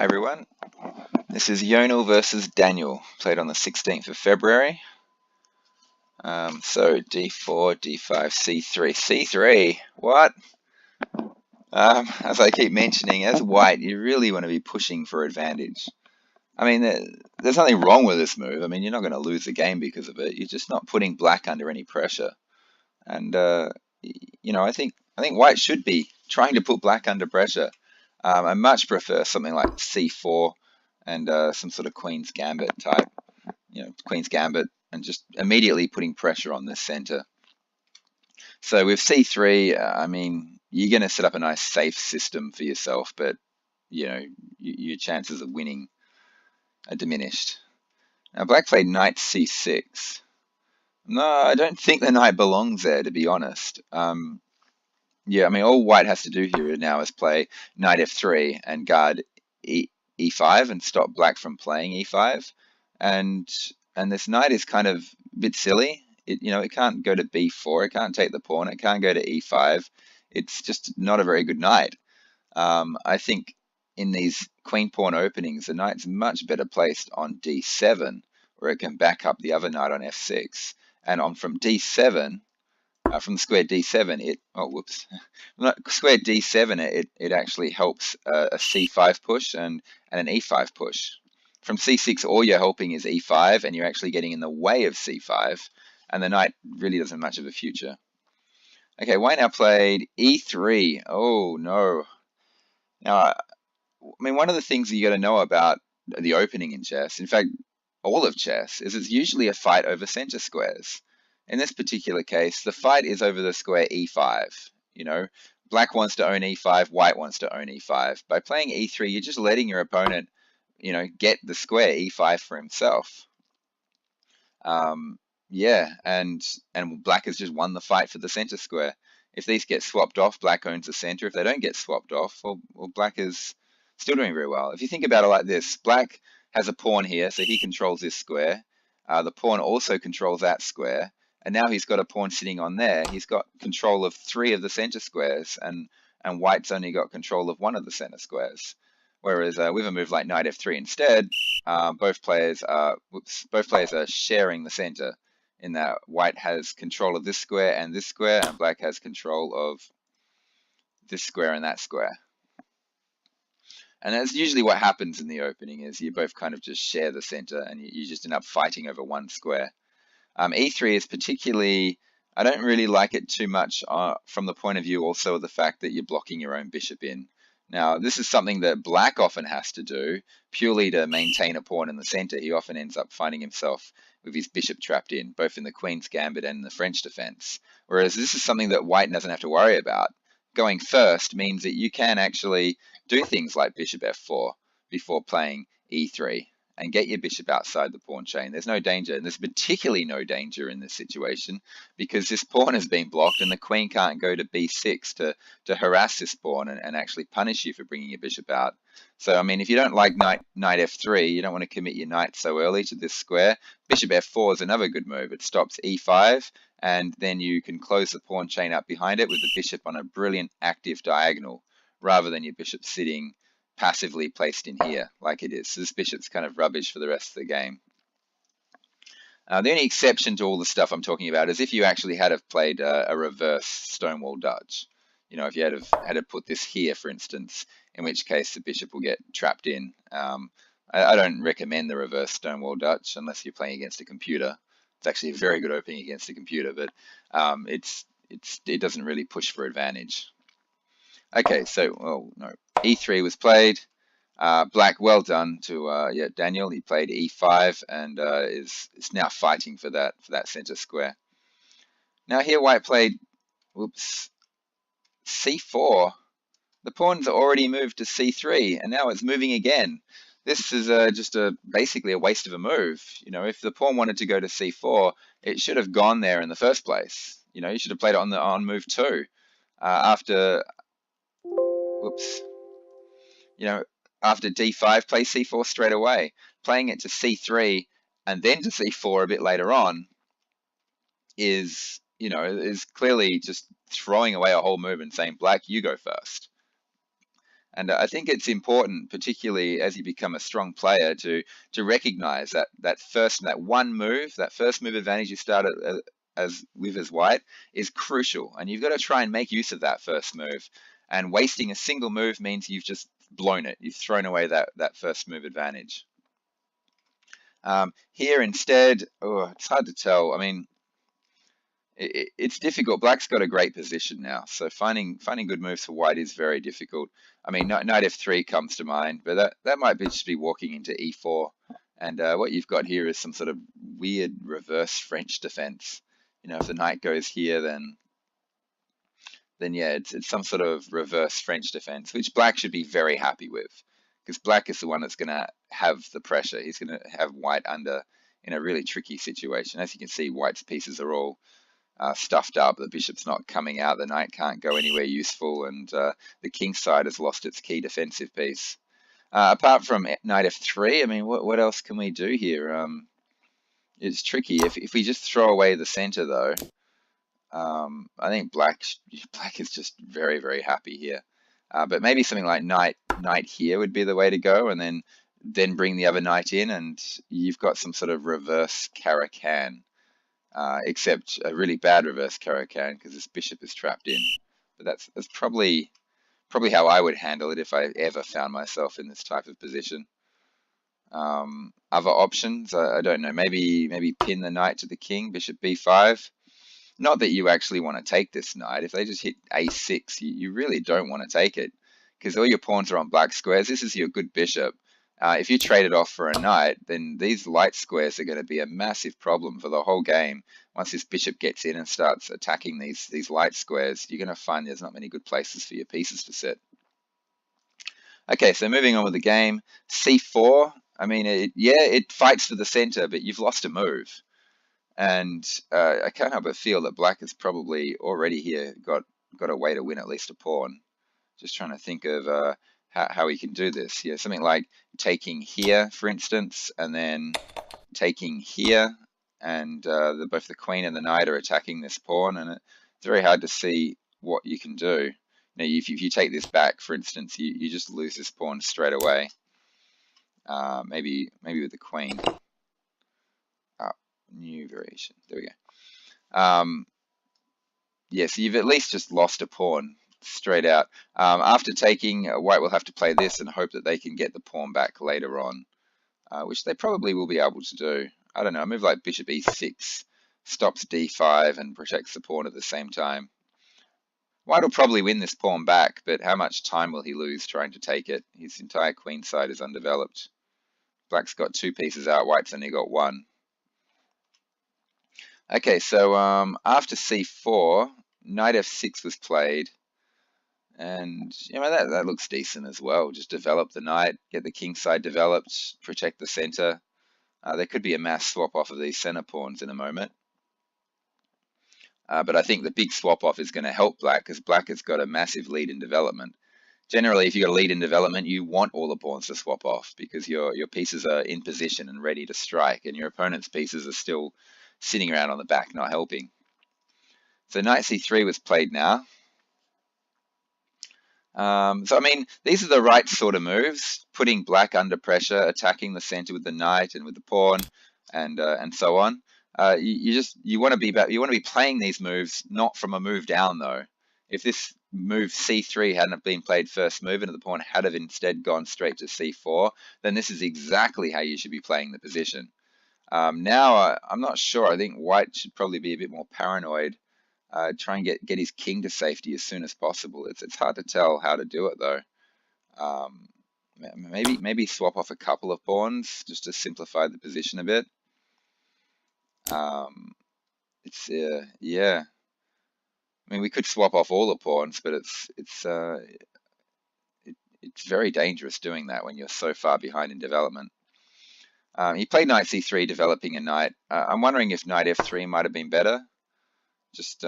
Hi everyone, this is Yonal versus Daniel, played on the 16th of February. So d4, d5, c3, c3, what? As I keep mentioning, as white, you really want to be pushing for advantage. I mean, there's nothing wrong with this move. I mean, you're not going to lose the game because of it. You're just not putting black under any pressure. And, I think white should be trying to put black under pressure. I much prefer something like c4 and some sort of Queen's Gambit type, Queen's Gambit, and just immediately putting pressure on the center. So with c3, I mean, you're going to set up a nice safe system for yourself, but your chances of winning are diminished. Now black played knight c6. No, I don't think the knight belongs there, to be honest. Yeah, I mean, all white has to do here now is play knight f3 and guard e5 and stop black from playing e5. And this knight is kind of a bit silly. It can't go to b4. It can't take the pawn. It can't go to e5. It's just not a very good knight. I think in these queen pawn openings, the knight's much better placed on d7, where it can back up the other knight on f6. And from d7, from square d7, square d7, it actually helps a c5 push and an e5 push. From c6, all you're helping is e5, and you're actually getting in the way of c5, and the knight really doesn't have much of a future. Okay, white now played e3. Oh no. Now, I mean, one of the things that you got to know about the opening in chess, in fact, all of chess, is it's usually a fight over center squares. In this particular case, the fight is over the square e5. Black wants to own e5, white wants to own e5. By playing e3, you're just letting your opponent, get the square e5 for himself. Yeah, and black has just won the fight for the center square. If these get swapped off, black owns the center. If they don't get swapped off, well, black is still doing very well. If you think about it like this, black has a pawn here, so he controls this square. The pawn also controls that square. And now he's got a pawn sitting on there. He's got control of 3 of the center squares, and white's only got control of 1 of the center squares. Whereas with a move like knight f3 instead, both players are sharing the center, in that white has control of this square, and black has control of this square and that square. And that's usually what happens in the opening, is you both kind of just share the center, and you just end up fighting over 1 square. E3 is particularly, I don't really like it too much from the point of view also of the fact that you're blocking your own bishop in. Now, this is something that black often has to do purely to maintain a pawn in the center. He often ends up finding himself with his bishop trapped in, both in the Queen's Gambit and the French defense. Whereas this is something that white doesn't have to worry about. Going first means that you can actually do things like bishop f4 before playing e3 and get your bishop outside the pawn chain. There's no danger, and there's particularly no danger in this situation because this pawn has been blocked and the queen can't go to b6 to harass this pawn and actually punish you for bringing your bishop out. So, I mean, if you don't like knight f3, you don't want to commit your knight so early to this square, bishop f4 is another good move. It stops e5, and then you can close the pawn chain up behind it with the bishop on a brilliant active diagonal, rather than your bishop sitting passively placed in here like it is. So this bishop's kind of rubbish for the rest of the game. The only exception to all the stuff I'm talking about is if you actually had have played a reverse Stonewall Dutch. If you had to put this here, for instance, in which case the bishop will get trapped in. I don't recommend the reverse Stonewall Dutch unless you're playing against a computer. It's actually a very good opening against a computer, but it doesn't really push for advantage. Okay, so, e3 was played. Black, well done to Daniel. He played e5 and is now fighting for that center square. Now here white played, c4. The pawn's already moved to c3, and now it's moving again. This is just basically a waste of a move. If the pawn wanted to go to c4, it should have gone there in the first place. You should have played it on move 2. After d5, play c4 straight away. Playing it to c3 and then to c4 a bit later on is clearly just throwing away a whole move and saying, black, you go first. And I think it's important, particularly as you become a strong player, to recognize that first move advantage you start as white is crucial, and you've got to try and make use of that first move. And wasting a single move means you've just blown it. You've thrown away that first move advantage. Here instead, oh, it's hard to tell. I mean, it's difficult. Black's got a great position now, so finding good moves for white is very difficult. I mean, knight f3 comes to mind, but that might just be walking into e4, and what you've got here is some sort of weird reverse French defense. You know, if the knight goes here, then yeah, it's some sort of reverse French defense, which black should be very happy with, because black is the one that's going to have the pressure. He's going to have white under in a really tricky situation. As you can see, white's pieces are all stuffed up. The bishop's not coming out. The knight can't go anywhere useful, and the king side has lost its key defensive piece. Apart from knight f3, I mean, what else can we do here? It's tricky. If we just throw away the center, though, I think black is just very, very happy here. But maybe something like knight here would be the way to go, and then bring the other knight in, and you've got some sort of reverse Caro-Kann. Except a really bad reverse Caro-Kann because this bishop is trapped in. But that's probably how I would handle it if I ever found myself in this type of position. Other options, I don't know. Maybe pin the knight to the king, bishop b5. Not that you actually want to take this knight. If they just hit a6, you really don't want to take it because all your pawns are on black squares. This is your good bishop. If you trade it off for a knight, then these light squares are going to be a massive problem for the whole game. Once this bishop gets in and starts attacking these light squares, you're going to find there's not many good places for your pieces to sit. Okay, so moving on with the game, c4. I mean, it fights for the center, but you've lost a move. And I can't help but feel that black has probably already here got a way to win at least a pawn. Just trying to think of how he can do this. Yeah, something like taking here, for instance, and then taking here, and both the queen and the knight are attacking this pawn, and it's very hard to see what you can do. You know, if you take this back, for instance, you just lose this pawn straight away. Maybe with the queen. New variation. There we go. Yeah, so you've at least just lost a pawn straight out. After taking, white will have to play this and hope that they can get the pawn back later on, which they probably will be able to do. I don't know, a move like bishop e6 stops d5 and protects the pawn at the same time. White will probably win this pawn back, but how much time will he lose trying to take it? His entire queen side is undeveloped. Black's got 2 pieces out, white's only got 1. Okay, so after c4, knight f6 was played, and you know that looks decent as well. Just develop the knight, get the king side developed, protect the center. There could be a mass swap off of these center pawns in a moment, but I think the big swap off is going to help black because black has got a massive lead in development. Generally, if you've got a lead in development, you want all the pawns to swap off because your pieces are in position and ready to strike, and your opponent's pieces are still sitting around on the back, not helping. So knight c3 was played now. So I mean, these are the right sort of moves, putting black under pressure, attacking the center with the knight and with the pawn, and so on. You want to be playing these moves not from a move down though. If this move c3 hadn't been played first move and the pawn had have instead gone straight to c4, then this is exactly how you should be playing the position. Now I'm not sure. I think white should probably be a bit more paranoid. Try and get his king to safety as soon as possible. It's hard to tell how to do it though. Maybe swap off a couple of pawns just to simplify the position a bit. Yeah. I mean, we could swap off all the pawns, but it's very dangerous doing that when you're so far behind in development. He played knight c3, developing a knight. I'm wondering if knight f3 might have been better. Just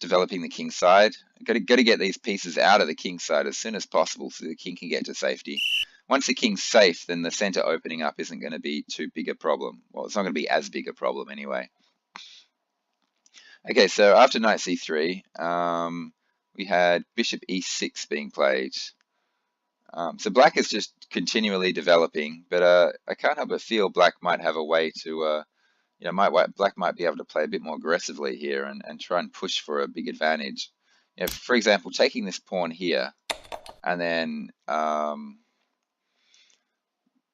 developing the king side. Got to get these pieces out of the king side as soon as possible so the king can get to safety. Once the king's safe, then the center opening up isn't going to be too big a problem. Well, it's not going to be as big a problem anyway. Okay, so after knight c3, we had bishop e6 being played. So black is just continually developing, but I can't help but feel black might have a way to, black might be able to play a bit more aggressively here and try and push for a big advantage. For example, taking this pawn here, and then,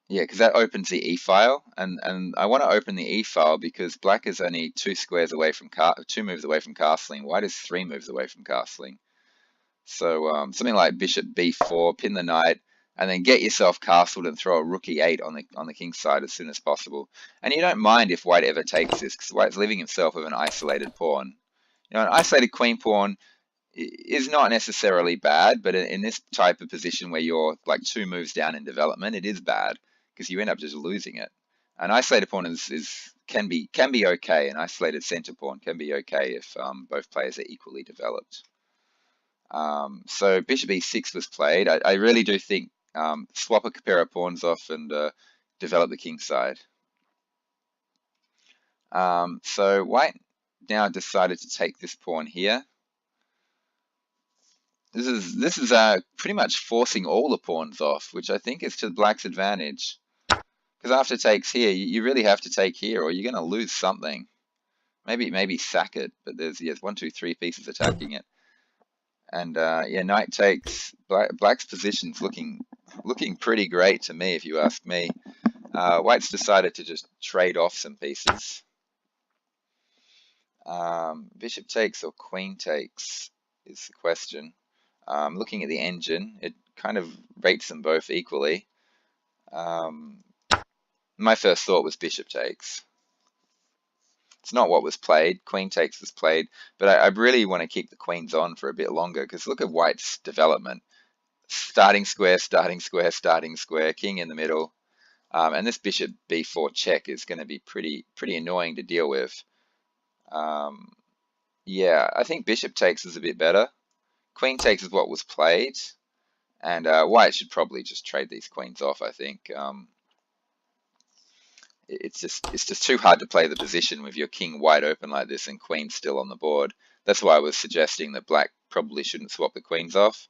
yeah, because that opens the E file, and I want to open the E file because black is only two moves away from castling. White is 3 moves away from castling. So something like bishop b4, pin the knight, and then get yourself castled and throw a rook e8 on the king's side as soon as possible. And you don't mind if white ever takes this, because white's leaving himself with an isolated pawn. An isolated queen pawn is not necessarily bad, but in this type of position where you're like 2 moves down in development, it is bad because you end up just losing it. An isolated pawn can be okay. An isolated center pawn can be okay if both players are equally developed. So bishop e6 was played. I really do think swap a pair of pawns off and develop the king side. So white now decided to take this pawn here. This is pretty much forcing all the pawns off, which I think is to black's advantage. Because after takes here, you really have to take here, or you're going to lose something. Maybe sack it, but there's 1, 2, 3 pieces attacking it. And yeah, knight takes. Black's position's looking pretty great to me, if you ask me. White's decided to just trade off some pieces. Bishop takes or queen takes is the question. Looking at the engine, it kind of rates them both equally. My first thought was bishop takes. It's not what was played. Queen takes was played, but I really want to keep the queens on for a bit longer because look at white's development. Starting square, starting square, starting square, king in the middle. And this bishop b4 check is going to be pretty annoying to deal with. Yeah, I think bishop takes is a bit better. Queen takes is what was played. And white should probably just trade these queens off, I think. It's just too hard to play the position with your king wide open like this and queen still on the board. That's why I was suggesting that black probably shouldn't swap the queens off.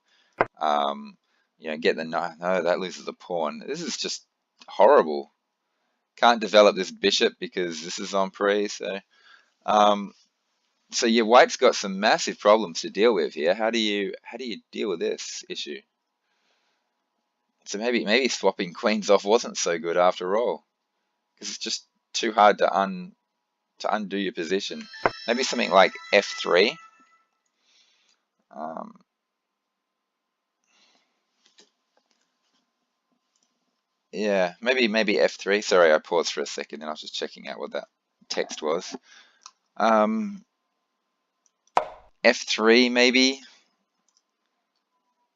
Get the knight. No, that loses a pawn. This is just horrible. Can't develop this bishop because this is en prise. So yeah, white's got some massive problems to deal with here. How do you deal with this issue? So maybe swapping queens off wasn't so good after all, because it's just too hard to undo your position. Maybe something like f3. Yeah, maybe f3. Sorry, I paused for a second and I was just checking out what that text was. F3 maybe.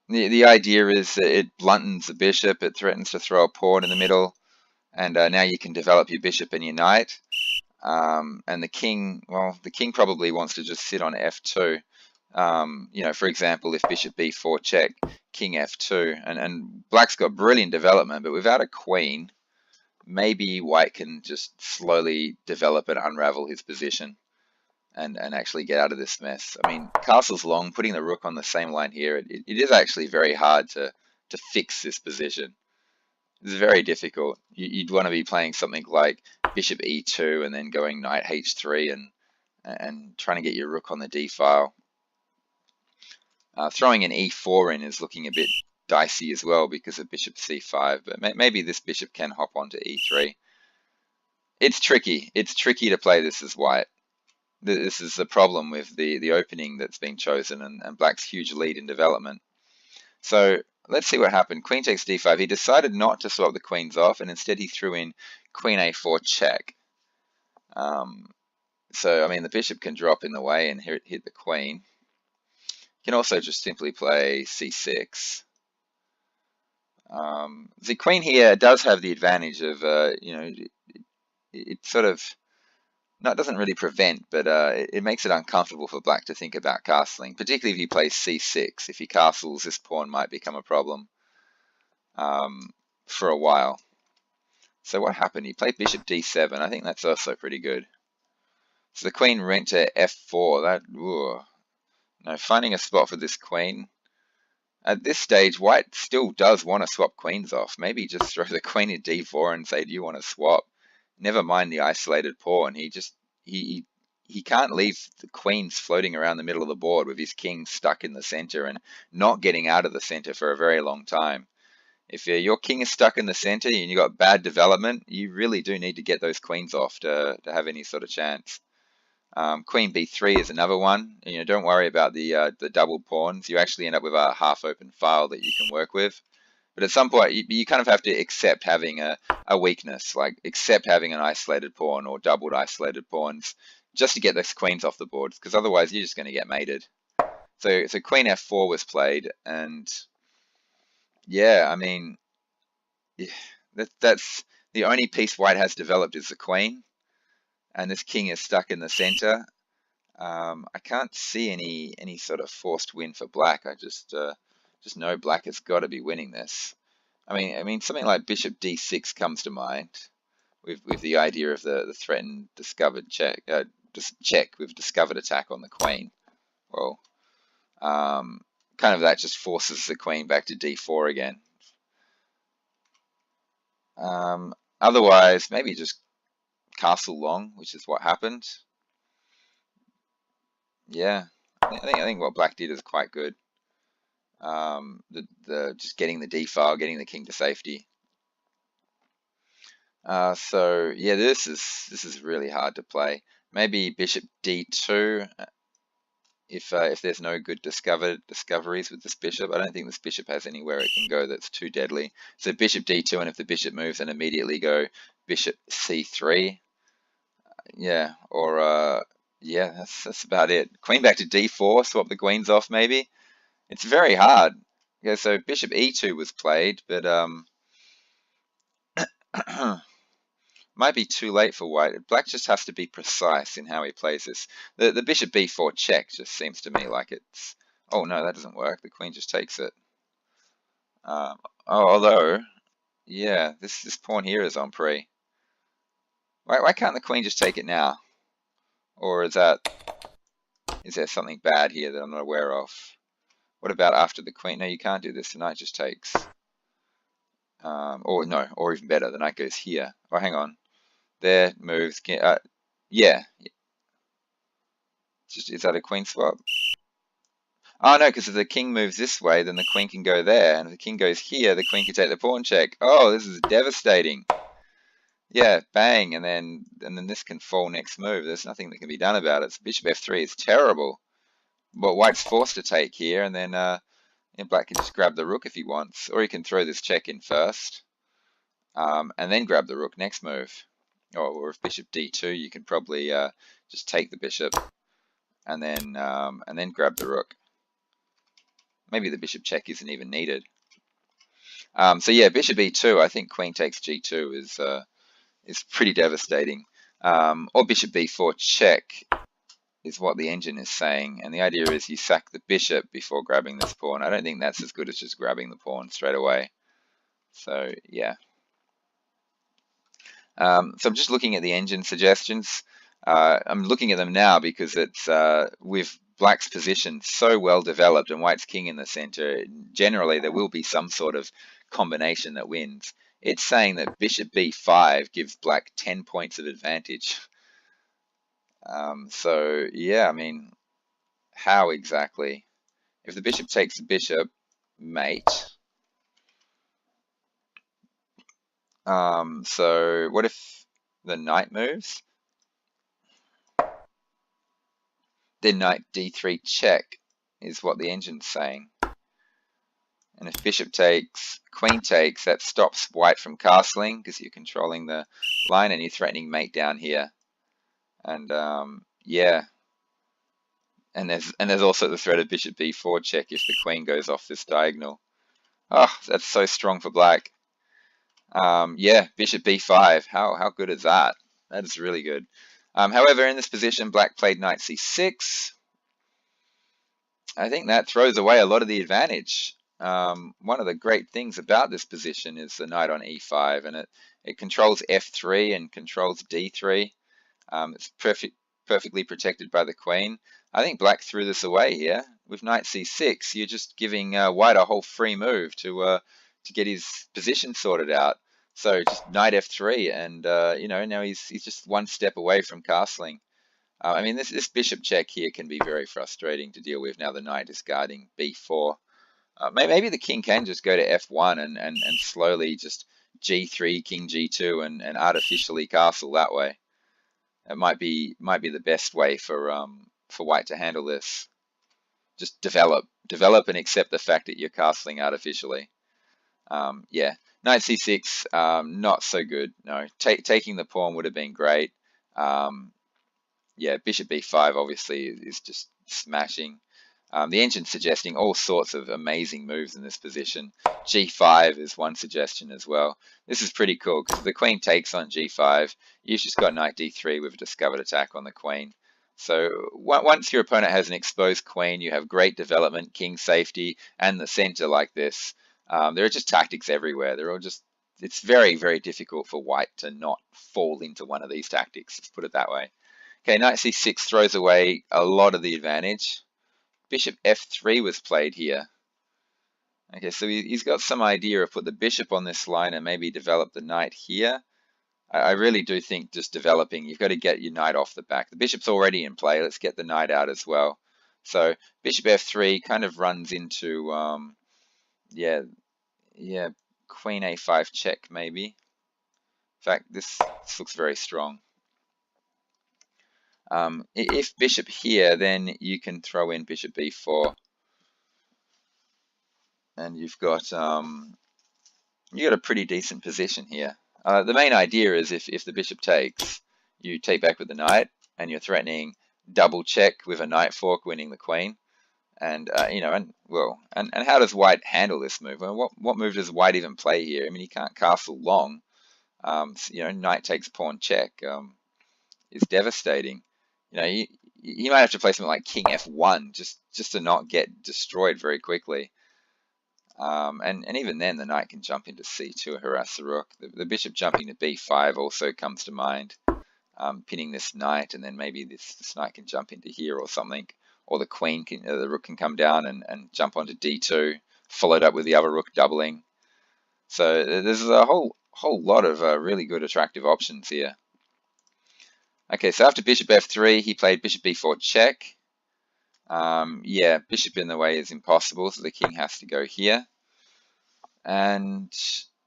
The idea is that it bluntens the bishop, it threatens to throw a pawn in the middle, and now you can develop your bishop and your knight. And the king probably wants to just sit on f2. For example, if bishop b4 check, king f2, and black's got brilliant development, but without a queen, maybe white can just slowly develop and unravel his position and actually get out of this mess. I mean, castle's long, putting the rook on the same line here, it is actually very hard to fix this position. It's very difficult. You'd want to be playing something like bishop e2 and then going knight h3 and trying to get your rook on the d file. Throwing an e4 in is looking a bit dicey as well because of bishop c5, but maybe this bishop can hop onto e3. It's tricky. It's tricky to play this as white. This is the problem with the opening that's been chosen and black's huge lead in development. So let's see what happened. Queen takes d5. He decided not to swap the queens off, and instead he threw in queen a4 check. So, I mean, the bishop can drop in the way and hit the queen. You can also just simply play c6. The queen here does have the advantage of, it sort of, no, it doesn't really prevent, but it makes it uncomfortable for black to think about castling, particularly if he plays c6. If he castles, this pawn might become a problem for a while. So what happened? He played bishop d7. I think that's also pretty good. So the queen went to f4. Finding a spot for this queen At this stage, white still does want to swap queens off. Maybe just throw the queen at d4 and say, do you want to swap? Never mind the isolated pawn. He he can't leave the queens floating around the middle of the board with his king stuck in the center and not getting out of the center for a very long time. If your king is stuck in the center and you got bad development, you really do need to get those queens off to have any sort of chance. Queen b3 is another one. Don't worry about the double pawns. You actually end up with a half-open file that you can work with. But at some point, you kind of have to accept having a weakness, like accept having an isolated pawn or doubled isolated pawns, just to get those queens off the board, because otherwise you're just going to get mated. So Queen f4 was played, and yeah, I mean, yeah, that's the only piece white has developed is the queen, and this king is stuck in the center. I can't see any sort of forced win for black. I just know black has got to be winning this. I mean something like bishop d6 comes to mind with the idea of the threatened discovered check, check with discovered attack on the queen. Well, kind of that just forces the queen back to d4 again. Otherwise, maybe just castle long, which is what happened. Yeah, I think what black did is quite good. Just getting the d file, getting the king to safety. So yeah, this is really hard to play. Maybe bishop d2 if there's no good discoveries with this bishop. I don't think this bishop has anywhere it can go that's too deadly. So bishop d2, and if the bishop moves, then immediately go bishop c3. Yeah, or yeah, that's about it. Queen back to d4, swap the queens off maybe. It's very hard. Okay, so bishop e2 was played, but might be too late for white. Black just has to be precise in how he plays this. The bishop b4 check just seems to me like it's... Oh no, that doesn't work. The queen just takes it. Although, yeah, this pawn here is on pre. Why can't the queen just take it now? Or is there something bad here that I'm not aware of? What about after the queen? No, you can't do this. The knight just takes. Or no, or even better, the knight goes here. Oh, hang on. There, moves. Yeah. Is that a queen swap? Oh no, because if the king moves this way, then the queen can go there. And if the king goes here, the queen can take the pawn check. Oh, this is devastating. Yeah, bang, and then this can fall next move. There's nothing that can be done about it. So bishop f3 is terrible. But white's forced to take here, and then black can just grab the rook if he wants, or he can throw this check in first, and then grab the rook next move. Or if bishop d2, you can probably just take the bishop, and then grab the rook. Maybe the bishop check isn't even needed. So yeah, bishop e2. I think queen takes g2 is pretty devastating. Or bishop b4 check is what the engine is saying, and the idea is you sack the bishop before grabbing this pawn. I don't think that's as good as just grabbing the pawn straight away. So yeah. So I'm just looking at the engine suggestions. I'm looking at them now because it's with black's position so well developed and white's king in the center, generally there will be some sort of combination that wins. It's saying that bishop b5 gives black 10 points of advantage. So yeah, I mean, how exactly? If the bishop takes the bishop, mate. So what if the knight moves? Then knight d3 check is what the engine's saying. And if bishop takes, queen takes, that stops white from castling because you're controlling the line and you're threatening mate down here. And yeah. And there's also the threat of bishop b4 check if the queen goes off this diagonal. Oh, that's so strong for black. Yeah, bishop b5. How good is that? That is really good. However, in this position, black played knight c6. I think that throws away a lot of the advantage. One of the great things about this position is the knight on e5, and it controls f3 and controls d3. It's perfectly protected by the queen. I think black threw this away here. With knight c6, you're just giving white a whole free move to get his position sorted out. So just knight f3, and you know, now he's just one step away from castling. I mean, this bishop check here can be very frustrating to deal with. Now the knight is guarding b4. Maybe the king can just go to f1 and slowly just g3, king g2, and artificially castle that way. It might be the best way for white to handle this. Just develop and accept the fact that you're castling artificially. Yeah, knight c6, not so good. No, taking the pawn would have been great. Yeah, bishop b5 obviously is just smashing. The engine's suggesting all sorts of amazing moves in this position. g5 is one suggestion as well. This is pretty cool because if the queen takes on g5, you've just got knight d3 with a discovered attack on the queen. So once your opponent has an exposed queen, you have great development, king safety, and the center like this. There are just tactics everywhere. They're all just, it's very, very difficult for white to not fall into one of these tactics. Let's put it that way. Okay, knight c6 throws away a lot of the advantage. Bishop f3 was played here. Okay, so he's got some idea of put the bishop on this line and maybe develop the knight here. I really do think just developing, you've got to get your knight off the back. The bishop's already in play. Let's get the knight out as well. So bishop f3 kind of runs into, yeah, queen a5 check maybe. In fact, this looks very strong. If bishop here, then you can throw in bishop b4, and you've got a pretty decent position here. The main idea is if the bishop takes, you take back with the knight, and you're threatening double check with a knight fork, winning the queen. And you know, and how does white handle this move? Well, what move does white even play here? I mean, he can't castle long. So, you know, knight takes pawn check is devastating. You know, you might have to play something like king f1 just to not get destroyed very quickly. And even then, the knight can jump into c2, harass the rook. The bishop jumping to b5 also comes to mind, pinning this knight, and then maybe this knight can jump into here or something, or the queen can, the rook can come down and jump onto d2, followed up with the other rook doubling. So there's a whole lot of really good attractive options here. Okay, so after bishop f3, he played bishop b4 check. Yeah, bishop in the way is impossible, so the king has to go here. And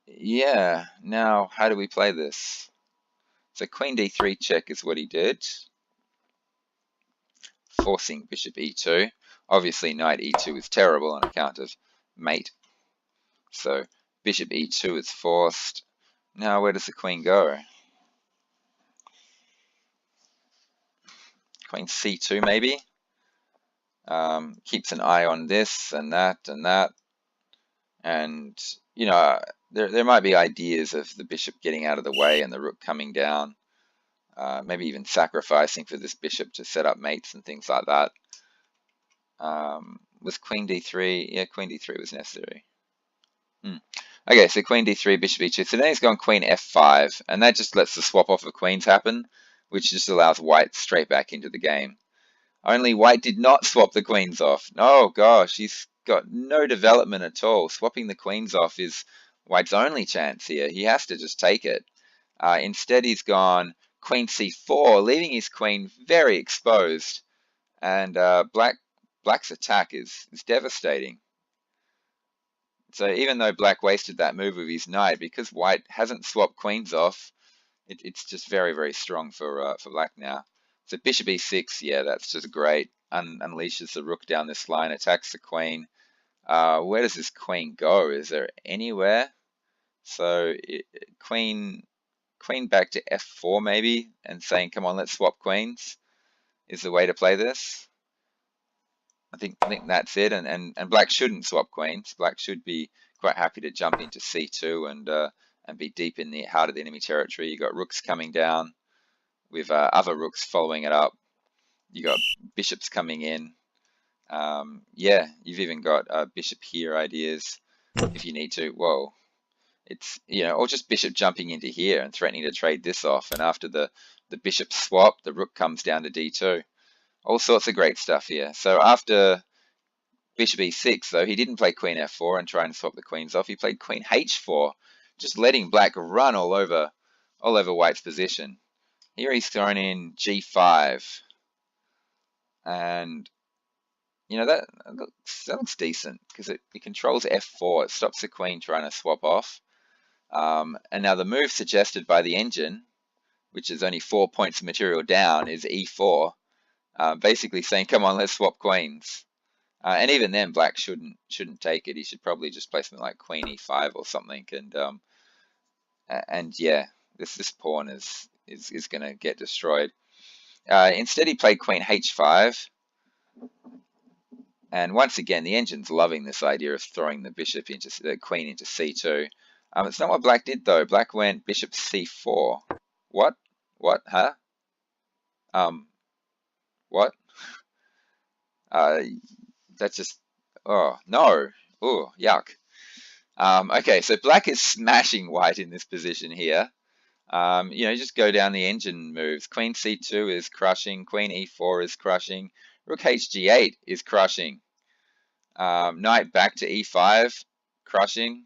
yeah, now how do we play this? So queen d3 check is what he did, forcing bishop e2. Obviously knight e2 is terrible on account of mate. So bishop e2 is forced. Now where does the queen go? Queen c2 maybe. Keeps an eye on this and that and that. And, you know, there might be ideas of the bishop getting out of the way and the rook coming down. Maybe even sacrificing for this bishop to set up mates and things like that. Was queen d3? Yeah, queen d3 was necessary. Okay, so queen d3, bishop e2. So then he's gone queen f5, and that just lets the swap off of queens happen, which just allows white straight back into the game. Only white did not swap the queens off. Oh gosh, he's got no development at all. Swapping the queens off is white's only chance here. He has to just take it. Instead, he's gone queen c4, leaving his queen very exposed. And black's attack is devastating. So even though black wasted that move with his knight, because white hasn't swapped queens off, it's just very, very strong for black now. So bishop e6, yeah, that's just great. Unleashes the rook down this line, attacks the queen. Where does this queen go? Is there anywhere? So queen back to f4 maybe, and saying, come on, let's swap queens, is the way to play this. I think that's it, and black shouldn't swap queens. Black should be quite happy to jump into c2 and be deep in the heart of the enemy territory. You got rooks coming down with other rooks following it up. You got bishops coming in. Yeah, you've even got bishop here ideas if you need to. Whoa, it's, you know, or just bishop jumping into here and threatening to trade this off. And after the the bishop swap, the rook comes down to d2. All sorts of great stuff here. So after bishop e6, though, he didn't play queen f4 and try and swap the queens off. He played queen h4, just letting black run all over white's position. Here he's thrown in g5, and you know that looks decent because it controls f4. It stops the queen trying to swap off. And now the move suggested by the engine, which is only 4 points of material down, is e4, basically saying, "Come on, let's swap queens." And even then, black shouldn't take it. He should probably just play something like queen e5 or something. And yeah, this pawn is going to get destroyed. Instead, he played queen h5. And once again, the engine's loving this idea of throwing the bishop into the queen into c2. It's not what black did though. Black went bishop c4. What? What? Huh? What? That's just. Oh no. Oh, yuck. Okay, so black is smashing white in this position here. You know, just go down the engine moves. Queen c2 is crushing. Queen e4 is crushing. Rook hg8 is crushing. Knight back to e5, crushing.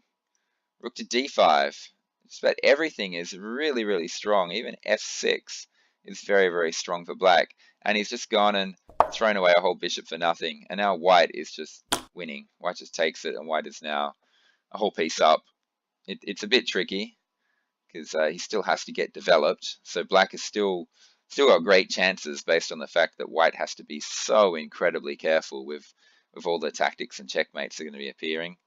Rook to d5. Just about everything is really, really strong. Even f6 is very, very strong for black. And he's just gone and thrown away a whole bishop for nothing. And now white is just winning. White just takes it, and white is now a whole piece up. It's a bit tricky because he still has to get developed. So black is still got great chances based on the fact that white has to be so incredibly careful with all the tactics and checkmates that are going to be appearing.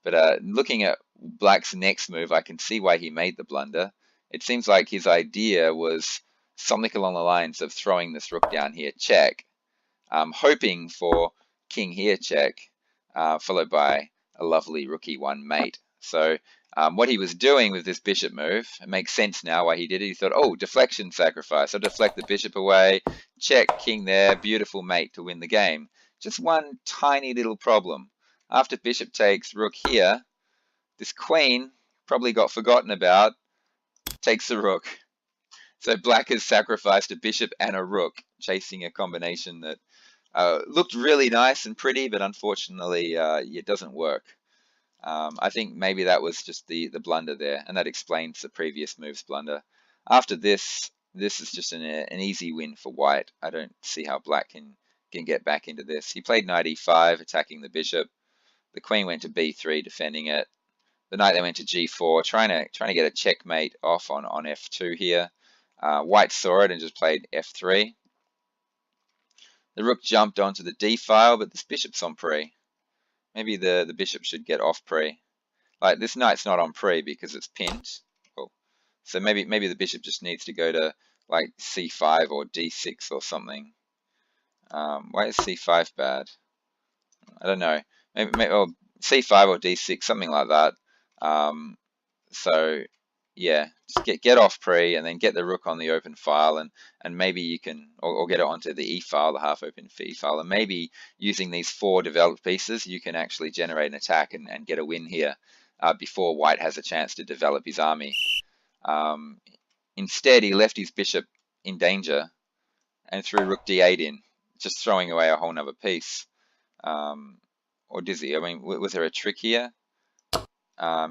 But looking at black's next move, I can see why he made the blunder. It seems like his idea was something along the lines of throwing this rook down here, check, hoping for king here, check, followed by a lovely rook e1 mate. So what he was doing with this bishop move, it makes sense now why he did it. He thought, oh, deflection sacrifice. I'll deflect the bishop away, check, king there, beautiful mate to win the game. Just one tiny little problem. After bishop takes rook here, this queen probably got forgotten about, takes the rook. So black has sacrificed a bishop and a rook, chasing a combination that looked really nice and pretty, but unfortunately it doesn't work. I think maybe that was just the blunder there, and that explains the previous move's blunder. After this is just an easy win for white. I don't see how black can get back into this. He played knight e5, attacking the bishop. The queen went to b3, defending it. The knight then went to g4, trying to get a checkmate off on f2 here. White saw it and just played f3. The rook jumped onto the d file, but this bishop's on pre. Maybe the bishop should get off pre. Like, this knight's not on pre because it's pinned. Oh. So maybe the bishop just needs to go to like c5 or d6 or something. Why is c5 bad? I don't know. Maybe or c5 or d6, something like that. So yeah, just get off pre and then get the rook on the open file, and maybe you can, or get it onto the e file, the half open e file, and maybe using these 4 developed pieces you can actually generate an attack and get a win here before white has a chance to develop his army. Instead, he left his bishop in danger and threw rook d8 in, just throwing away a whole nother piece. Or does he? I mean, was there a trick here?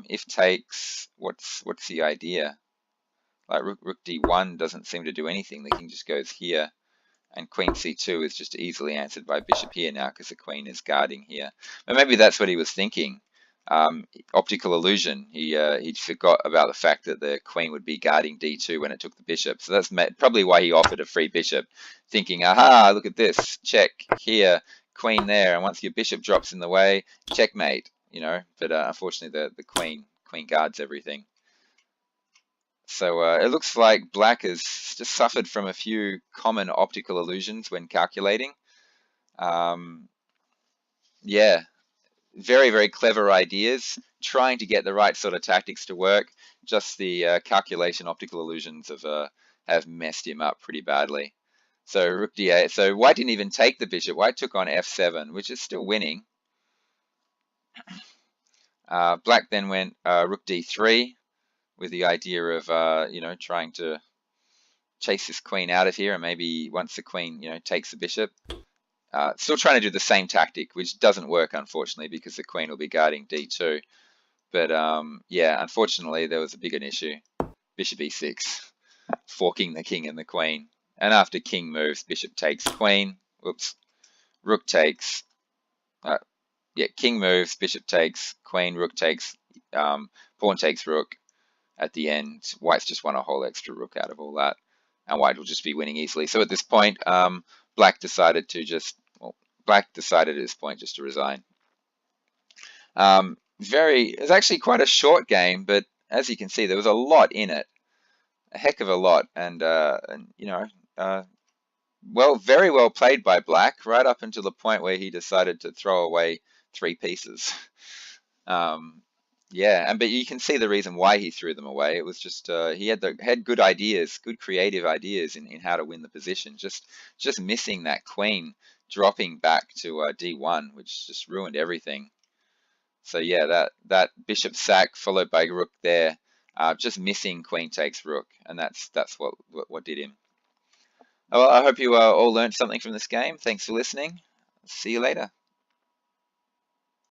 If takes, what's the idea? Like rook d1 doesn't seem to do anything. The king just goes here, and queen c2 is just easily answered by bishop here now because the queen is guarding here. But maybe that's what he was thinking. Optical illusion. He forgot about the fact that the queen would be guarding d2 when it took the bishop. So that's probably why he offered a free bishop, thinking, aha, look at this, check here, queen there, and once your bishop drops in the way, checkmate. You know, but unfortunately the queen guards everything. So it looks like black has just suffered from a few common optical illusions when calculating. Yeah, very, very clever ideas, trying to get the right sort of tactics to work. Just the calculation optical illusions have messed him up pretty badly. So rook d8. So white didn't even take the bishop. White took on f7, which is still winning. Black then went rook d3 with the idea of you know, trying to chase this queen out of here, and maybe once the queen, takes the bishop, still trying to do the same tactic, which doesn't work, unfortunately, because the queen will be guarding d2. But yeah, unfortunately, there was a bigger issue. Bishop e6, forking the king and the queen. And after king moves, bishop takes queen. Whoops. Rook takes. Yeah, king moves, bishop takes, queen, rook takes, pawn takes rook. At the end, white's just won a whole extra rook out of all that, and white will just be winning easily. So at this point, black decided at this point just to resign. It was actually quite a short game, but as you can see, there was a lot in it, a heck of a lot, and very well played by black, right up until the point where he decided to throw away 3 pieces. Yeah, but you can see the reason why he threw them away. It was just he had good ideas, good creative ideas in how to win the position. Just missing that queen, dropping back to d1, which just ruined everything. So yeah, that bishop sack followed by rook there, just missing queen takes rook, and that's what did him. Well, I hope you all learned something from this game. Thanks for listening. See you later.